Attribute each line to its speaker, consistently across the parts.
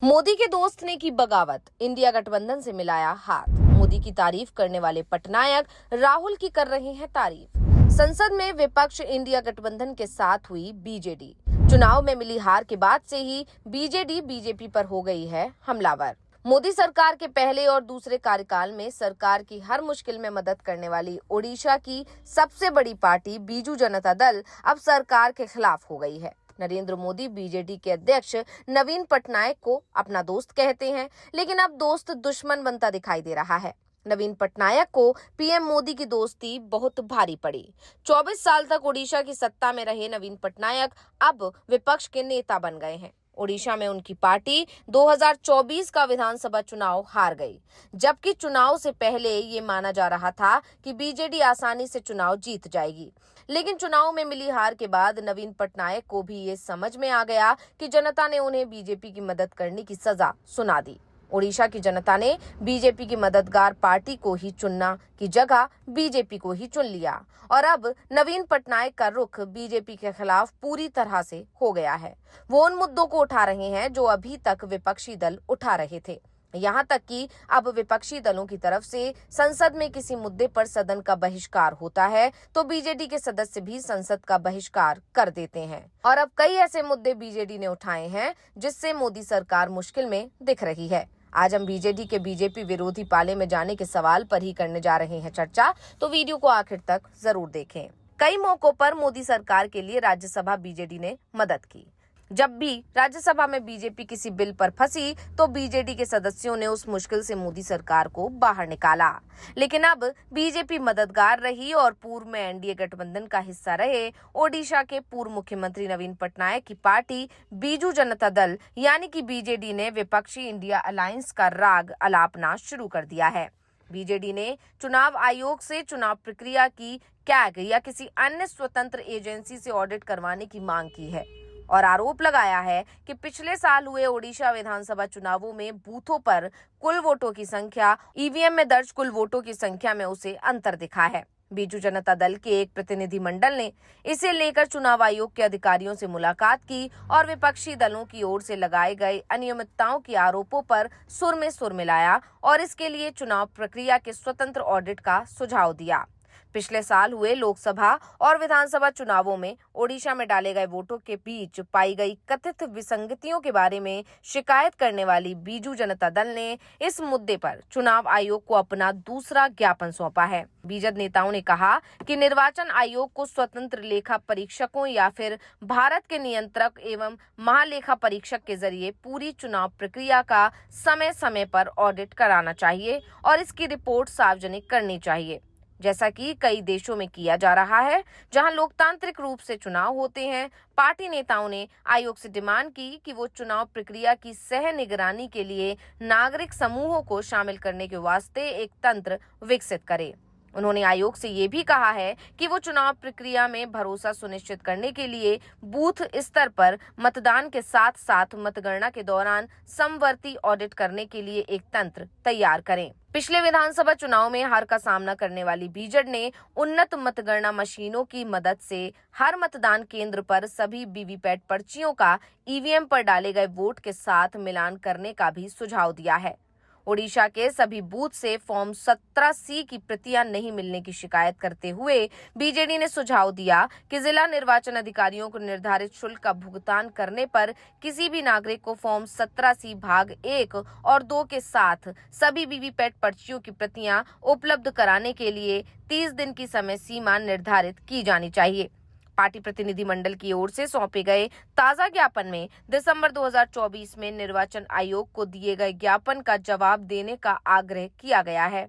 Speaker 1: मोदी के दोस्त ने की बगावत, इंडिया गठबंधन से मिलाया हाथ। मोदी की तारीफ करने वाले पटनायक राहुल की कर रहे हैं तारीफ। संसद में विपक्ष इंडिया गठबंधन के साथ हुई बीजेडी। चुनाव में मिली हार के बाद से ही बीजेडी बीजेपी पर हो गई है हमलावर। मोदी सरकार के पहले और दूसरे कार्यकाल में सरकार की हर मुश्किल में मदद करने वाली ओडिशा की सबसे बड़ी पार्टी बीजू जनता दल अब सरकार के खिलाफ हो गई है। नरेंद्र मोदी बीजेडी के अध्यक्ष नवीन पटनायक को अपना दोस्त कहते हैं, लेकिन अब दोस्त दुश्मन बनता दिखाई दे रहा है। नवीन पटनायक को पीएम मोदी की दोस्ती बहुत भारी पड़ी। 24 साल तक ओडिशा की सत्ता में रहे नवीन पटनायक अब विपक्ष के नेता बन गए हैं। ओडिशा में उनकी पार्टी 2024 का विधानसभा चुनाव हार गई, जबकि चुनाव से पहले ये माना जा रहा था कि बीजेडी आसानी से चुनाव जीत जाएगी। लेकिन चुनाव में मिली हार के बाद नवीन पटनायक को भी ये समझ में आ गया कि जनता ने उन्हें बीजेपी की मदद करने की सजा सुना दी। ओडिशा की जनता ने बीजेपी की मददगार पार्टी को ही चुनना की जगह बीजेपी को ही चुन लिया और अब नवीन पटनायक का रुख बीजेपी के खिलाफ पूरी तरह से हो गया है। वो उन मुद्दों को उठा रहे हैं जो अभी तक विपक्षी दल उठा रहे थे। यहाँ तक कि अब विपक्षी दलों की तरफ से संसद में किसी मुद्दे पर सदन का बहिष्कार होता है तो बीजेडी के सदस्य भी संसद का बहिष्कार कर देते हैं। और अब कई ऐसे मुद्दे बीजेडी ने उठाए हैं जिससे मोदी सरकार मुश्किल में दिख रही है। आज हम बीजेडी के बीजेपी विरोधी पाले में जाने के सवाल पर ही करने जा रहे हैं चर्चा, तो वीडियो को आखिर तक जरूर देखें। कई मौकों पर मोदी सरकार के लिए राज्यसभा बीजेडी ने मदद की। जब भी राज्यसभा में बीजेपी किसी बिल पर फंसी तो बीजेडी के सदस्यों ने उस मुश्किल से मोदी सरकार को बाहर निकाला। लेकिन अब बीजेपी मददगार रही और पूर्व में एनडीए गठबंधन का हिस्सा रहे ओडिशा के पूर्व मुख्यमंत्री नवीन पटनायक की पार्टी बीजू जनता दल यानी कि बीजेडी ने विपक्षी इंडिया अलायंस का राग अलापना शुरू कर दिया है। बीजेडी ने चुनाव आयोग से चुनाव प्रक्रिया की कैग या किसी अन्य स्वतंत्र एजेंसी से ऑडिट करवाने की मांग की है और आरोप लगाया है कि पिछले साल हुए ओडिशा विधानसभा चुनावों में बूथों पर कुल वोटों की संख्या ईवीएम में दर्ज कुल वोटों की संख्या में उसे अंतर दिखा है। बीजू जनता दल के एक प्रतिनिधिमंडल ने इसे लेकर चुनाव आयोग के अधिकारियों से मुलाकात की और विपक्षी दलों की ओर से लगाए गए अनियमितताओं के आरोपों पर सुर में सुर मिलाया और इसके लिए चुनाव प्रक्रिया के स्वतंत्र ऑडिट का सुझाव दिया। पिछले साल हुए लोकसभा और विधानसभा चुनावों में ओडिशा में डाले गए वोटों के बीच पाई गई कथित विसंगतियों के बारे में शिकायत करने वाली बीजू जनता दल ने इस मुद्दे पर चुनाव आयोग को अपना दूसरा ज्ञापन सौंपा है। बीजेड नेताओं ने कहा कि निर्वाचन आयोग को स्वतंत्र लेखा परीक्षकों या फिर भारत के नियंत्रक एवं महालेखा परीक्षक के जरिए पूरी चुनाव प्रक्रिया का समय समय पर ऑडिट कराना चाहिए और इसकी रिपोर्ट सार्वजनिक करनी चाहिए, जैसा कि कई देशों में किया जा रहा है जहां लोकतांत्रिक रूप से चुनाव होते हैं। पार्टी नेताओं ने आयोग से डिमांड की कि वो चुनाव प्रक्रिया की सह निगरानी के लिए नागरिक समूहों को शामिल करने के वास्ते एक तंत्र विकसित करे। उन्होंने आयोग से ये भी कहा है कि वो चुनाव प्रक्रिया में भरोसा सुनिश्चित करने के लिए बूथ स्तर पर मतदान के साथ साथ मतगणना के दौरान समवर्ती ऑडिट करने के लिए एक तंत्र तैयार करें। पिछले विधानसभा चुनाव में हार का सामना करने वाली बीजेड ने उन्नत मतगणना मशीनों की मदद से हर मतदान केंद्र पर सभी वीवीपैट पर्चियों का ईवीएम पर डाले गए वोट के साथ मिलान करने का भी सुझाव दिया है। ओडिशा के सभी बूथ से फॉर्म 17C की प्रतियां नहीं मिलने की शिकायत करते हुए बीजेडी ने सुझाव दिया कि जिला निर्वाचन अधिकारियों को निर्धारित शुल्क का भुगतान करने पर किसी भी नागरिक को फॉर्म 17C भाग 1 और 2 के साथ सभी वीवीपैट पर्चियों की प्रतियां उपलब्ध कराने के लिए 30 दिन की समय सीमा निर्धारित की जानी चाहिए। पार्टी प्रतिनिधिमंडल की ओर से सौंपे गए ताजा ज्ञापन में दिसंबर 2024 में निर्वाचन आयोग को दिए गए ज्ञापन का जवाब देने का आग्रह किया गया है।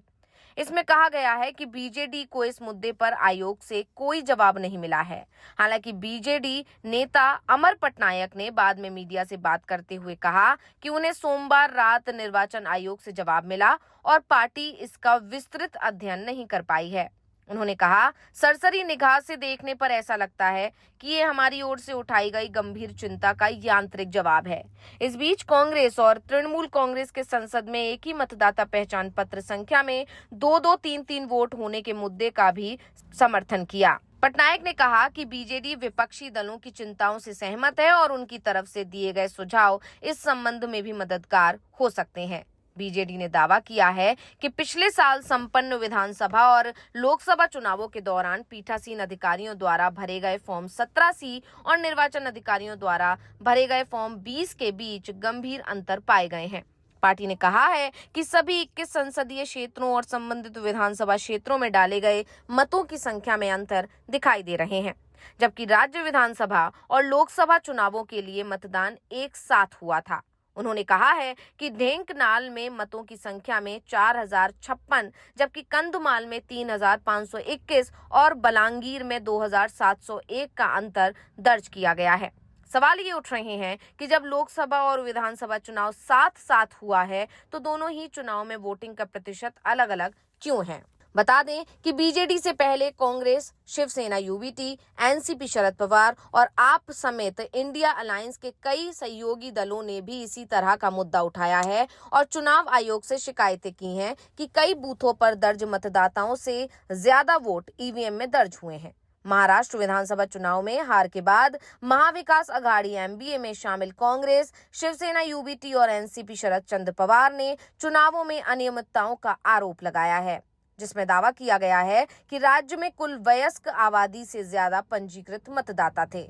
Speaker 1: इसमें कहा गया है कि बीजेडी को इस मुद्दे पर आयोग से कोई जवाब नहीं मिला है। हालांकि बीजेडी नेता अमर पटनायक ने बाद में मीडिया से बात करते हुए कहा कि उन्हें सोमवार रात निर्वाचन आयोग से जवाब मिला और पार्टी इसका विस्तृत अध्ययन नहीं कर पाई है। उन्होंने कहा, सरसरी निगाह से देखने पर ऐसा लगता है कि ये हमारी ओर से उठाई गई गंभीर चिंता का यांत्रिक जवाब है। इस बीच कांग्रेस और तृणमूल कांग्रेस के संसद में एक ही मतदाता पहचान पत्र संख्या में 2-2, 3-3 वोट होने के मुद्दे का भी समर्थन किया। पटनायक ने कहा कि बीजेडी विपक्षी दलों की चिंताओं से सहमत है और उनकी तरफ से दिए गए सुझाव इस संबंध में भी मददगार हो सकते हैं। बीजेडी ने दावा किया है कि पिछले साल संपन्न विधानसभा और लोकसभा चुनावों के दौरान पीठासीन अधिकारियों द्वारा भरे गए फॉर्म 17C और निर्वाचन अधिकारियों द्वारा भरे गए फॉर्म 20 के बीच गंभीर अंतर पाए गए हैं। पार्टी ने कहा है कि सभी 21 संसदीय क्षेत्रों और संबंधित विधानसभा क्षेत्रों में डाले गए मतों की संख्या में अंतर दिखाई दे रहे हैं, जबकि राज्य विधानसभा और लोकसभा चुनावों के लिए मतदान एक साथ हुआ था। उन्होंने कहा है कि ढेंकनाल में मतों की संख्या में 4056, जबकि कंधमाल में 3521 और बलांगीर में 2701 का अंतर दर्ज किया गया है। सवाल ये उठ रहे हैं कि जब लोकसभा और विधानसभा चुनाव साथ साथ हुआ है तो दोनों ही चुनाव में वोटिंग का प्रतिशत अलग अलग क्यों है। बता दें कि बीजेडी से पहले कांग्रेस, शिवसेना यूबीटी, एनसीपी शरद पवार और आप समेत इंडिया अलायंस के कई सहयोगी दलों ने भी इसी तरह का मुद्दा उठाया है और चुनाव आयोग से शिकायतें की हैं कि कई बूथों पर दर्ज मतदाताओं से ज्यादा वोट ईवीएम में दर्ज हुए हैं। महाराष्ट्र विधानसभा चुनाव में हार के बाद महाविकास अघाड़ी एमबीए में शामिल कांग्रेस, शिवसेना यूबीटी और एनसीपी शरद चंद्र पवार ने चुनावों में अनियमितताओं का आरोप लगाया है, जिसमें दावा किया गया है कि राज्य में कुल वयस्क आबादी से ज्यादा पंजीकृत मतदाता थे।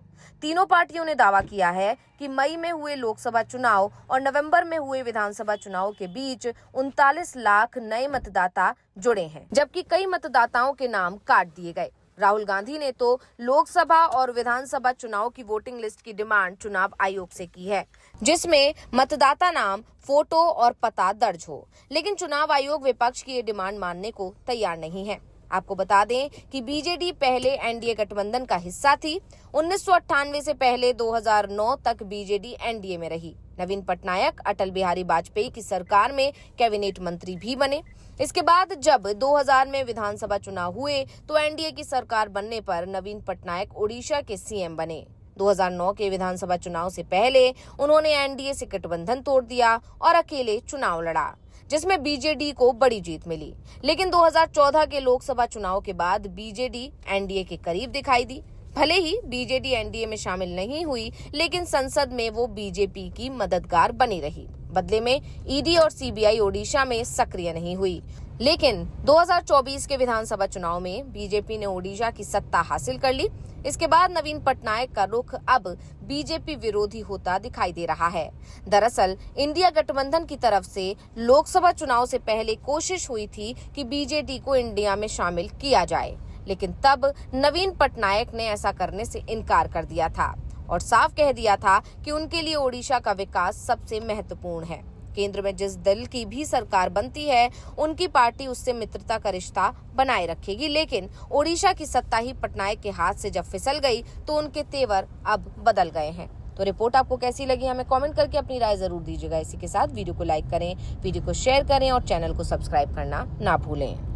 Speaker 1: तीनों पार्टियों ने दावा किया है कि मई में हुए लोकसभा चुनाव और नवंबर में हुए विधानसभा चुनाव के बीच 39 लाख नए मतदाता जुड़े हैं, जबकि कई मतदाताओं के नाम काट दिए गए। राहुल गांधी ने तो लोकसभा और विधानसभा चुनाव की वोटिंग लिस्ट की डिमांड चुनाव आयोग से की है, जिसमें मतदाता नाम, फोटो और पता दर्ज हो, लेकिन चुनाव आयोग विपक्ष की ये डिमांड मानने को तैयार नहीं है। आपको बता दें कि बीजेडी पहले एनडीए गठबंधन का हिस्सा थी। 1998 से पहले 2009 तक बीजेडी एनडीए में रही। नवीन पटनायक अटल बिहारी वाजपेयी की सरकार में कैबिनेट मंत्री भी बने। इसके बाद जब 2000 में विधानसभा चुनाव हुए तो एनडीए की सरकार बनने पर नवीन पटनायक ओडिशा के सीएम बने। 2009 के विधानसभा चुनाव से पहले उन्होंने एनडीए से गठबंधन तोड़ दिया और अकेले चुनाव लड़ा, जिसमें बीजेडी को बड़ी जीत मिली। लेकिन 2014 के लोकसभा चुनाव के बाद बीजेडी एनडीए के करीब दिखाई दी। भले ही बीजेडी एनडीए में शामिल नहीं हुई, लेकिन संसद में वो बीजेपी की मददगार बनी रही। बदले में ईडी और सीबीआई ओडिशा में सक्रिय नहीं हुई। लेकिन 2024 के विधानसभा चुनाव में बीजेपी ने ओडिशा की सत्ता हासिल कर ली। इसके बाद नवीन पटनायक का रुख अब बीजेपी विरोधी होता दिखाई दे रहा है। दरअसल इंडिया गठबंधन की तरफ से लोकसभा चुनाव से पहले कोशिश हुई थी कि बीजेडी को इंडिया में शामिल किया जाए, लेकिन तब नवीन पटनायक ने ऐसा करने से इनकार कर दिया था और साफ कह दिया था कि उनके लिए ओडिशा का विकास सबसे महत्वपूर्ण है। केंद्र में जिस दल की भी सरकार बनती है, उनकी पार्टी उससे मित्रता का रिश्ता बनाए रखेगी, लेकिन ओडिशा की सत्ता ही पटनायक के हाथ से जब फिसल गई तो उनके तेवर अब बदल गए हैं। तो रिपोर्ट आपको कैसी लगी, हमें कमेंट करके अपनी राय जरूर दीजिएगा। इसी के साथ वीडियो को लाइक करें, वीडियो को शेयर करें और चैनल को सब्सक्राइब करना ना भूलें।